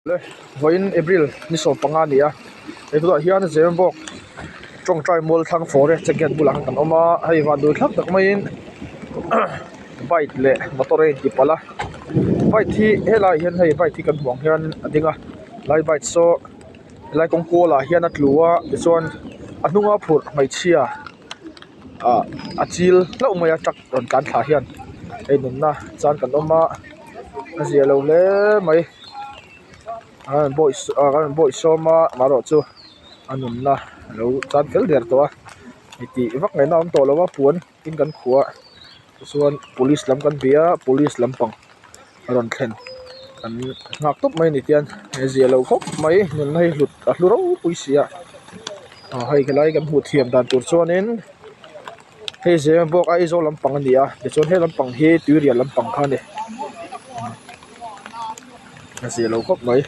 le voin April ni so panga nia e tu hian zemabawk trong trai mol thang fore jacket bulang kan oma hei wa du thak tak mai in bike le motor e ti pala bike thi helai hian hei bike thi kan buang hian adinga lai bike so lai kong ko la hian atluwa chuan anunga phur chheichhia a chil hlum mai a tak ron kan thla hian ei nun na chan kan oma a zia lo le mai boy soma maro chu anun na lo chan fel der to a ti vak ngai na om to lawa puan in kan khuwa chuan police lam kan bia police lampang ron thlen kan ngak top mai ni tian e zia lo khop mai nun nei hlut a hluro puisia hei khelai kan hu thiam dan tur chuanin hei zemabawk Aizawl lampang ania de chuan he lampang hi tuiria lampang kha ni a zia lo khop mai